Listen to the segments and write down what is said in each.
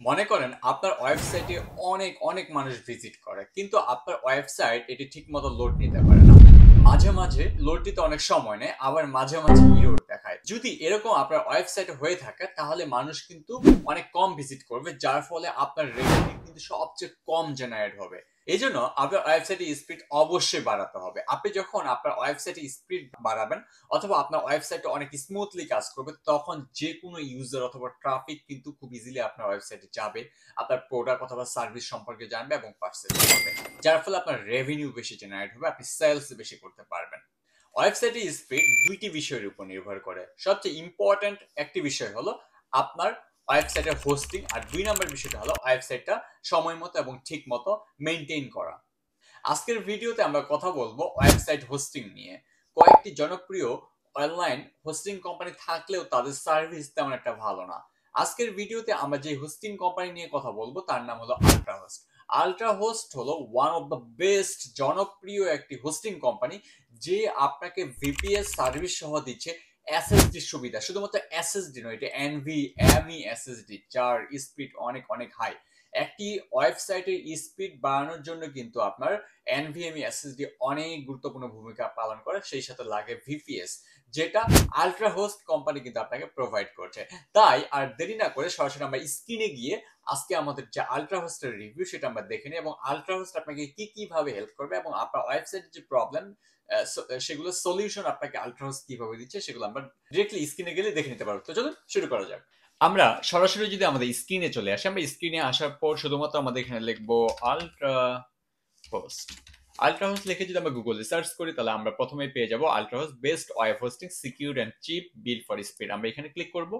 মনে করেন আপনার ওয়েবসাইটে অনেক মানুষ ভিজিট করে কিন্তু আপনার ওয়েবসাইট এটি ঠিক মতো লোড নিতে পারে না। মাঝে মাঝে লোড দিতে অনেক সময় নেয়, আবার মাঝে মাঝে ইরর দেখায়। যদি এরকম আপনার ওয়েবসাইটে হয়ে থাকে তাহলে মানুষ কিন্তু অনেক কম ভিজিট করবে, যার ফলে আপনার রেভিনিউ কিন্তু সবচেয়ে কম জেনারেট হবে। এই জন্য আপনার ওয়েবসাইটে স্পিড অবশ্যই বাড়াতে হবে। আপনি যখন আপনার ওয়েবসাইটে স্পিড বাড়াবেন অথবা আপনার ওয়েবসাইটে অনেক স্মুথলি কাজ করবে, তখন যে কোনো ইউজার অথবা ট্রাফিক কিন্তু খুব ইজিলি আপনার ওয়েবসাইটে যাবে, আপনার প্রোডাক্ট অথবা সার্ভিস সম্পর্কে জানবে এবং পারচেজ করবে, যার ফলে আপনার রেভিনিউ বেশি জেনারেট হবে, আপনি সেলস বেশি করতে পারবেন। ওয়েবসাইটে স্পিড দুইটি বিষয়ের উপর নির্ভর করে। সবচেয়ে ইম্পর্ট্যান্ট একটি বিষয় হলো আপনার ওয়েবসাইটের হোস্টিং, আর দুই নম্বর বিষয়টা হলো ওয়েবসাইটটা সময় মতো এবং ঠিক মতো মেনটেন করা। আজকের ভিডিওতে আমরা কথা বলবো ওয়েবসাইট হোস্টিং নিয়ে। কয়েকটি জনপ্রিয় অনলাইন হোস্টিং কোম্পানি থাকলেও তাদের সার্ভিস তেমন একটা ভালো না। আজকের ভিডিওতে আমরা যে হোস্টিং কোম্পানি নিয়ে কথা বলবো তার নাম হলো আল্ট্রাহোস্ট। আল্ট্রাহোস্ট হলো ওয়ান অফ দ্য বেস্ট জনপ্রিয় একটি হোস্টিং কোম্পানি, যে আপনাকে ভিপিএস সার্ভিস সহ দিচ্ছে এসএসডি সুবিধা। শুধুমাত্র এসএসডি নয়, এটা এনভিএমই এসএসডি, যার স্পিড অনেক হাই। একটি ওয়েবসাইটের স্পিড বাড়ানোর জন্য কিন্তু আপনার এনভিএমই এসএসডি অনেক গুরুত্বপূর্ণ ভূমিকা পালন করে, সেই সাথে লাগে ভিপিএস, যেটা আল্ট্রা হোস্ট কোম্পানি কিন্তু আপনাকে প্রোভাইড করছে। তাই আর দেরি না করে সরাসরি আমরা স্ক্রিনে গিয়ে আজকে আমাদের যে আল্ট্রা হোস্টের রিভিউ সেটা আমরা দেখে নিই, এবং আল্ট্রা হোস্ট আপনাকে কিভাবে হেল্প করবে এবং আপনার ওয়েবসাইটের যে প্রবলেম সেগুলো সলিউশন আপনাকে আল্ট্রা হোস্ট কিভাবে দিচ্ছে সেগুলো আমরা ডিরেক্টলি স্ক্রিনে গেলে দেখে নিতে পারবো। তো চলুন শুরু করা যাক। আমরা সরাসরি যদি আমাদের স্ক্রিনে চলে আসি, আমরা স্ক্রিনে আসার পর শুধুমাত্র আমাদের এখানে লিখবো আল্ট্রা হোস্ট। আল্ট্রা হোস্ট লিখে যদি আমরা গুগলে সার্চ করি তাহলে আমরা প্রথমেই পেয়ে যাবো Ultra Host best web hosting, secure and cheap, build for speed. আমরা এখানে ক্লিক করব।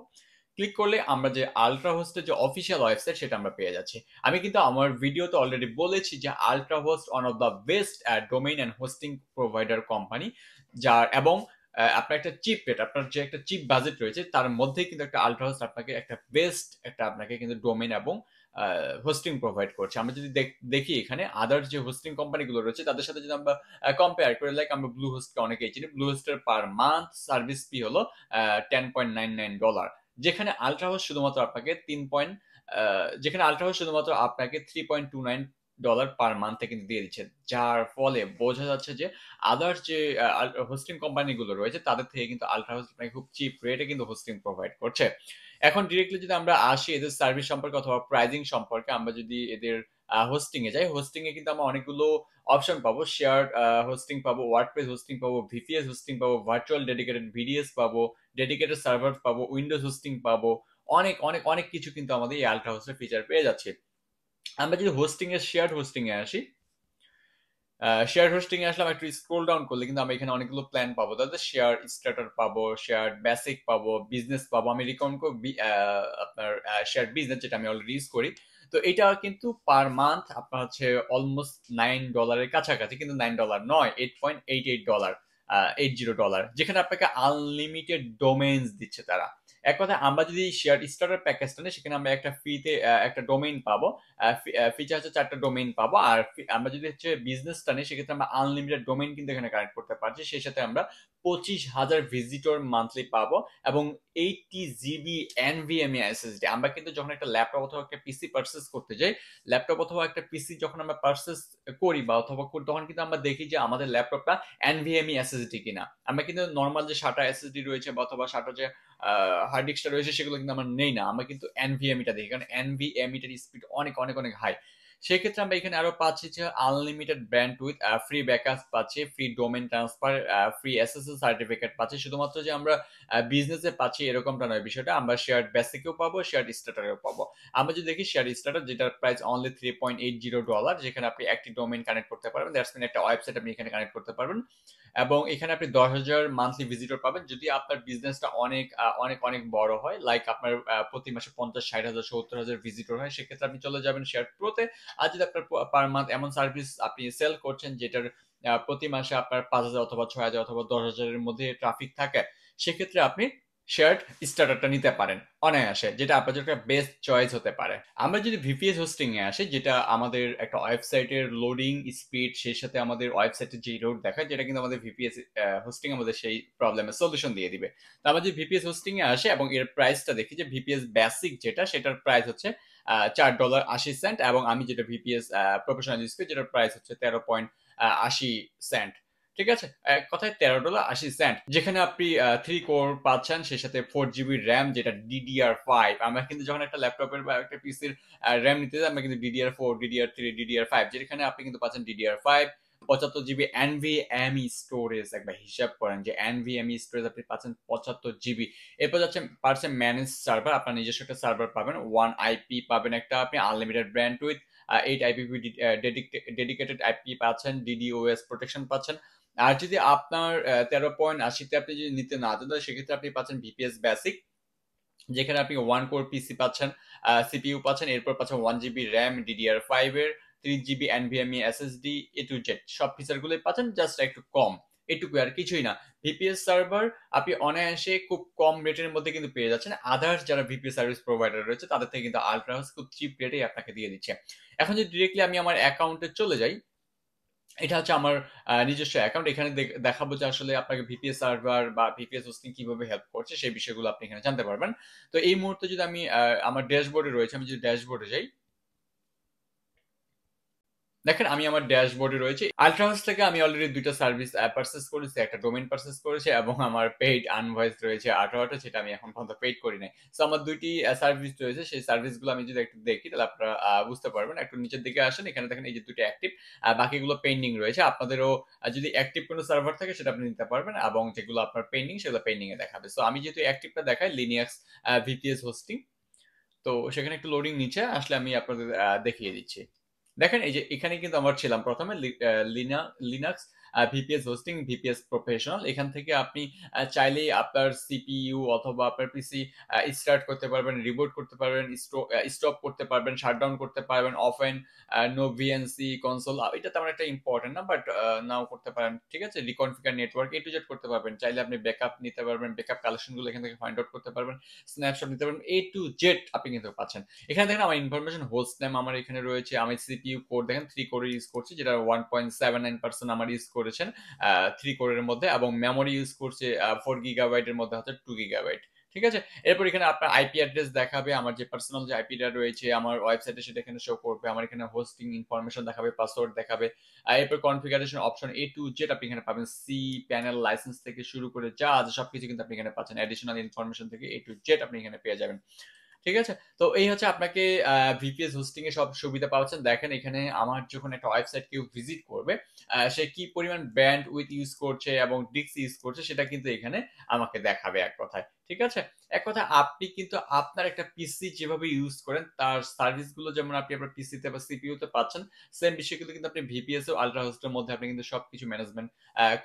ক্লিক করলে আমরা যে আল্ট্রা হোস্টের যে অফিসিয়াল ওয়েবসাইট সেটা আমরা পেয়ে যাচ্ছি। আমি কিন্তু আমার ভিডিওতে অলরেডি বলেছি যে ultra host one of the best domain and hosting provider company, যার এবং আপনার একটা চিপ রেট, আপনার যে একটা চিপ বাজেট রয়েছে তার মধ্যে কিন্তু একটা আল্ট্রা হোস্ট আপনাকে একটা বেস্ট একটা আপনাকে কিন্তু ডোমেইন এবং হোস্টিং প্রোভাইড করছে। আমরা যদি দেখি এখানে আদার যে হোস্টিং কোম্পানিগুলো রয়েছে তাদের সাথে যদি আমরা কম্পেয়ার করি, লাইক আমরা ব্লু হোস্টকে অনেকেই চিনি। ব্লু হোস্টের পার মান্থ সার্ভিস ফি হলো $10.99, যেখানে আল্ট্রা হোস্ট শুধুমাত্র আপনাকে $3.29 পার মান্থে কিন্তু দিয়ে দিচ্ছে, যার ফলে বোঝা যাচ্ছে যে আদার্স যে হোস্টিং কোম্পানিগুলো রয়েছে তাদের থেকে কিন্তু আল্ট্রা হোস্ট আপনাকে খুব চিপ রেটে কিন্তু হোস্টিং প্রোভাইড করছে। এখন ডিরেক্টলি যদি আমরা আসি এদের সার্ভিস সম্পর্কে অথবা প্রাইজিং সম্পর্কে, আমরা যদি এদের হোস্টিং এ যাই, হোস্টিং এ কিন্তু আমরা অনেকগুলো অপশন পাবো। শেয়ার্ড হোস্টিং পাবো, ওয়ার্ডপ্রেস হোস্টিং পাবো, ভিপিএস হোস্টিং পাবো, ভার্চুয়াল ডেডিকেটেড ভিডিএস পাবো, ডেডিকেটেড সার্ভার পাবো, উইন্ডোজ হোস্টিং পাবো। অনেক কিছু কিন্তু আমাদের এই আল্ট্রা হোস্টের ফিচার পেয়ে যাচ্ছে। আমরা যদি হোস্টিং এর শেয়ার্ড হোস্টিং এ আসি, শেয়ার হোস্টিং এ আসলাম, একটু স্ক্রোল ডাউন করলে কিন্তু আমরা এখানে অনেকগুলো প্ল্যান পাবো। তাদের শেয়ার স্টার্টার পাবো, শেয়ার বেসিক পাবো, বিজনেস পাবো। আমি রিকমেন্ড করব আপনার শেয়ার বিজনেস, যেটা আমি অলরেডি ইউজ করি। তো এটা কিন্তু পার মান্থ আপনার হচ্ছে অলমোস্ট $9 কাছাকাছি, কিন্তু $9 নয়, $8.88, $80, যেখানে আপনাকে আনলিমিটেড ডোমেইনস দিচ্ছে তারা। এক কথা আমরা যদি শেয়ার স্টার্টার প্যাকেজটা নিই সেখানে আমরা একটা ফ্রিতে একটা ডোমেইন পাবো, ফিচার হচ্ছে 4টা ডোমেইন পাবো। আর আমরা যদি হচ্ছে বিজনেসটা নিই সেক্ষেত্রে আমরা আনলিমিটেড ডোমেইন কিন্তু এখানে কানেক্ট করতে পারছি। সেই সাথে আমরা 25,000 ভিজিটর মান্থলি পাবো এবং 80 GB এনভিএমই এসএসডি। আমরা কিন্তু যখন একটা ল্যাপটপ অথবা একটা পিসি পারচেজ করতে যাই, ল্যাপটপ অথবা একটা পিসি যখন আমরা পারচেজ করি বা অথবা তখন কিন্তু আমরা দেখি যে আমাদের ল্যাপটপটা এনভিএমই এসএসডি কিনা। আমরা কিন্তু নর্মাল যে SATA এসএসডি রয়েছে বা অথবা SATA যে হার্ড ডিস্কটা রয়েছে সেগুলো কিন্তু আমরা নেই না, আমরা কিন্তু এনভিএমিটা দেখি, কারণ এনভিএমিটার স্পিড অনেক হাই। সেক্ষেত্রে আমরা এখানে আরো পাচ্ছি যে আনলিমিটেড ব্যান্ডউইথ, ফ্রি ব্যাকআপ পাচ্ছি, free domain transfer, free SSL certificate পাচ্ছি। শুধুমাত্র যে আমরা বিজনেসে পাচ্ছি এরকমটা নয় বিষয়টা, আমরা শেয়ার বেসিকেও পাবো, শেয়ার স্টার্টারেও পাবো। আমরা যদি দেখি শেয়ার স্টার্টার, যেটার প্রাইস অনলি $3.80, যেখানে আপনি একটি ডোমেইন কানেক্ট করতে পারবেন, দ্যাটস মিন একটা ওয়েবসাইট আপনি এখানে কানেক্ট করতে পারবেন, এবং এখানে আপনি 10,000 মান্থলি ভিজিটর পাবেন। যদি আপনার বিজনেসটা অনেক বড় হয়, লাইক আপনার প্রতি মাসে 50, 60 হাজার, 70 হাজার ভিজিটর হয়, সেক্ষেত্রে আপনি চলে যাবেন শেয়ার প্রোতে। আর যদি আপনার পার মান্থ এমন সার্ভিস আপনি সেল করছেন যেটার প্রতি মাসে আপনার 5,000 অথবা 6,000 অথবা 10,000-এর মধ্যে ট্রাফিক থাকে, সেক্ষেত্রে আপনি শেয়ার স্টার্টারটা নিতে পারেন অনায়াসে, যেটা আপনার জন্য একটা বেস্ট চয়েস হতে পারে। আমরা যদি ভিপিএস হোস্টিং এ আসি, যেটা আমাদের একটা ওয়েবসাইটের লোডিং স্পিড, সেই সাথে আমাদের ওয়েবসাইটের যে রোড দেখায়, যেটা কিন্তু আমাদের ভিপিএস হোস্টিং আমাদের সেই প্রবলেমের সলিউশন দিয়ে দিবে। তো আমরা যদি ভিপিএস হোস্টিং এ আসি এবং এর প্রাইসটা দেখি, যে ভিপিএস বেসিক যেটা সেটার প্রাইস হচ্ছে $4.80 এবং আমি যেটা ভিপিএস প্রফেশনাল ইউজ করি যেটার প্রাইস হচ্ছে 13.80 সেন্ট। ঠিক আছে, এক কথায় $13.80, যেখানে আপনি 3 কোর পাচ্ছেন, সেই সাথে 4 জিবি র্যাম যেটা DDR5। আমরা কিন্তু যখন একটা ল্যাপটপের বা একটা পিসির র্যাম নিতে যাই আমরা কিন্তু DDR4, DDR3, DDR5, যেখানে আপনি কিন্তু পাচ্ছেন DDR5। 75 জিবি NVMe স্টোরেজ, একবার হিসাব করেন যে NVMe স্টোরেজ আপনি পাচ্ছেন 75 জিবি। এরপর পাচ্ছেন ম্যানেজ সার্ভার, আপনার নিজস্ব একটা সার্ভার পাবেন, 1IP পাবেন একটা আপনি, unlimited brand with 8 IPv dedicated IP পাচ্ছেন, DDoS প্রোটেকশন পাচ্ছেন। আর যদি আপনার 13.80-তে আপনি যদি নিতে না চান সেক্ষেত্রে আপনি পাচ্ছেন VPS বেসিক, যেখানে আপনি 1 কোর পিসি পাচ্ছেন, সিপিইউ পাচ্ছেন, এরপর পাচ্ছেন 1 জিবি র্যাম DDR5 এর, 3 GB NVMe SSD, A to Z সব ফিচারগুলোই পাচ্ছেন, জাস্ট একটু কম, এটুকু আর কিছুই না। ভিপিএস সার্ভার আপনি অনায়াসে খুব কম রেটের মধ্যে কিন্তু পেয়ে যাচ্ছেন, আদার্স যারা ভিপিএস সার্ভিস প্রোভাইডার রয়েছে তাদের থেকে কিন্তু আল্ট্রাহাউস খুব চিপ রেটেই আপনাকে দিয়ে দিচ্ছে। এখন যদি ডিরেক্টলি আমি আমার অ্যাকাউন্টে চলে যাই, এটা হচ্ছে আমার নিজস্ব অ্যাকাউন্ট, এখানে দেখাবো যে আসলে আপনাকে ভিপিএস সার্ভার বা ভিপিএস হোস্টিং কিভাবে হেল্প করছে সেই বিষয়গুলো আপনি এখানে জানতে পারবেন। তো এই মুহূর্তে যদি আমি আমার ড্যাশবোর্ডে রয়েছে, আমি যদি ড্যাশবোর্ডে যাই, দেখেন আমি আমার ড্যাশবোর্ডে রয়েছে। আল্ট্রাহাউস থেকে আমি অলরেডি 2টা সার্ভিস পারচেজ করেছি, একটা ডোমেইন পারচেজ করেছি এবং আমার পেইড আনভয়েস রয়েছে 18টা, যেটা আমি এখন পর্যন্ত পেইড করি নাই। সো আমার 2টি সার্ভিস রয়েছে, সেই সার্ভিসগুলো আমি যদি একটু দেখি তাহলে আপনারা বুঝতে পারবেন। একটু নিচের দিকে আসেন, এখানে দেখেন এই যে 2টা অ্যাক্টিভ, বাকিগুলো পেন্ডিং রয়েছে। আপনাদেরও যদি অ্যাক্টিভ কোনো সার্ভার থাকে সেটা আপনি নিতে পারবেন এবং যেগুলো আপনার পেন্ডিং সেগুলো পেন্ডিং এ দেখাবে। সো আমি যেহেতু অ্যাক্টিভটা দেখাই লিনিয়াক্স ভিপিএস হোস্টিং, তো সেখানে একটু লোডিং নিচে আসলে আমি আপনাদের দেখিয়ে দিচ্ছি। দেখেন এই যে এখানে কিন্তু আমরা ছিলাম প্রথমে Linux VPS hosting, VPS professional. এখান থেকে আপনি চাইলেই আপনার সিপিইউ অথবা আপনার পিসি স্টার্ট করতে পারবেন, রিবুট করতে পারবেন, স্টপ করতে পারবেন, শাটডাউন করতে পারবেন, অফেন, নো ভিএনসি কনসোল, এটা তেমন একটা ইম্পর্টেন্ট না, বাট নাও করতে পারেন। ঠিক আছে, রিকনফিগার নেটওয়ার্ক A to Z করতে পারবেন, চাইলে আপনি ব্যাকআপ নিতে পারবেন, ব্যাকআপ কালেকশনগুলো এখান থেকে ফাইন্ড আউট করতে পারবেন, স্ন্যাপশট নিতে পারবেন, A to Z আপনি কিন্তু পাচ্ছেন। এখানে দেখেন আমার ইনফরমেশন হোস্ট নেম আমার এখানে রয়েছে, আমি সিপিইউ কোর দেখেন 3 কোর ইউজ করছি, যেটা 1.79% আমার ইউজ করেছেন 3 কোরের মধ্যে, এবং মেমোরি ইউজ করছে 4 GB এর মধ্যে হচ্ছে 2 GB। ঠিক আছে, এরপর এখানে আপনার আইপি অ্যাড্রেস দেখাবে, আমার যে পার্সোনাল যে আইপিটা রয়েছে আমার ওয়েবসাইটে সেটা এখানে শো করবে, আমার এখানে হোস্টিং ইনফরমেশন দেখাবে, পাসওয়ার্ড দেখাবে, এরপর configuration option A to Z আপনি এখানে পাবেন, সি প্যানেল লাইসেন্স থেকে শুরু করে যা আছে সবকিছু কিন্তু আপনি এখানে পাচ্ছেন, অ্যাডিশনাল ইনফরমেশন থেকে A to Z আপনি এখানে পেয়ে যাবেন। ঠিক আছে, তো এই হচ্ছে আপনাকে ভিপিএস হোস্টিং এর সব সুবিধা পাচ্ছেন। দেখেন এখানে আমার যখন একটা ওয়েবসাইট কেউ ভিজিট করবে, সে কি পরিমাণ ব্যান্ড উইথ ইউজ করছে এবং ডিস্ক ইউজ করছে সেটা কিন্তু এখানে আমাকে দেখাবে এক কথায়। ঠিক আছে, এক কথায় আপনি কিন্তু আপনার একটা পিসি যেভাবে ইউজ করেন তার সার্ভিসগুলো যেমন আপনি আপনার পিসিতে বা সিপিইউতে পাচ্ছেন, সেম বিষয়গুলো কিন্তু আপনি ভিপিএস ও আল্ট্রা হোস্টের মধ্যে আপনি কিন্তু সবকিছু ম্যানেজমেন্ট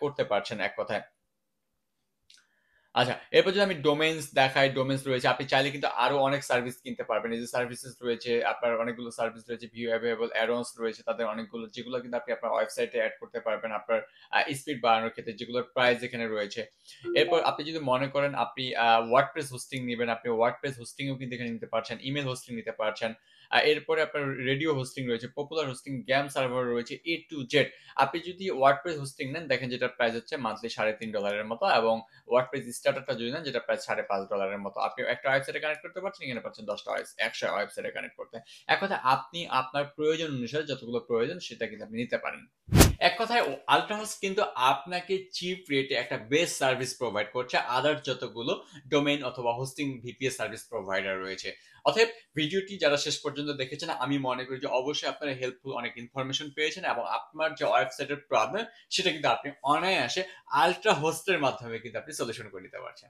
করতে পারছেন এক কথায়। আচ্ছা, এরপর যদি আমি ডোমেইনস দেখাই, ডোমেইনস রয়েছে, আপনি চাইলে কিন্তু আরো অনেক সার্ভিস কিনতে পারবেন। এই যে সার্ভিসেস রয়েছে, আপনার অনেকগুলো সার্ভিস রয়েছে, ভিউ অ্যাভেলেবল অ্যাডন্স রয়েছে, তাদের অনেকগুলো, যেগুলো কিন্তু আপনি আপনার ওয়েবসাইটে এড করতে পারবেন আপনার স্পিড বাড়ানোর ক্ষেত্রে, যেগুলোর প্রাইস এখানে রয়েছে। এরপর আপনি যদি মনে করেন আপনি ওয়ার্ডপ্রেস হোস্টিং নেবেন, আপনি ওয়ার্ডপ্রেস হোস্টিংও কিন্তু এখানে নিতে পারছেন, ইমেল হোস্টিং নিতে পারছেন। এরপরে আপনার রেডিও হোস্টিং রয়েছে, পপুলার হোস্টিং, গেম সার্ভার রয়েছে, A to Z। আপনি যদি ওয়ার্ডপ্রেস হোস্টিং নেন দেখেন যেটার প্রাইস হচ্ছে মান্থলি $3.5 মতো, এবং ওয়ার্ডপ্রেস স্টার্টারটা যদি নেন যেটা প্রায় $5.5 মতো, আপনি একটা ওয়েবসাইটে কানেক্ট করতে পারছেন, এখানে পাচ্ছেন 100 ওয়েবসাইটে কানেক্ট করতে। এক কথায় আপনি আপনার প্রয়োজন অনুসারে যতগুলো প্রয়োজন সেটা কিন্তু আপনি নিতে পারেন। এক কথায় আল্ট্রাহাউস কিন্তু আপনাকে চিপ রেটে একটা বেস্ট সার্ভিস প্রোভাইড করছে আদার যতগুলো ডোমেইন অথবা হোস্টিং ভিপিএস সার্ভিস প্রোভাইডার রয়েছে। অতএব ভিডিওটি যারা শেষ পর্যন্ত দেখেছেন আমি মনে করি যে অবশ্যই আপনারা হেল্পফুল অনেক ইনফরমেশন পেয়েছেন, এবং আপনার যে ওয়েবসাইটের প্রবলেম সেটা কিন্তু আপনি অনায়াসে আল্ট্রা হোস্টের মাধ্যমে কিন্তু আপনি সলিউশন করে নিতে পারছেন।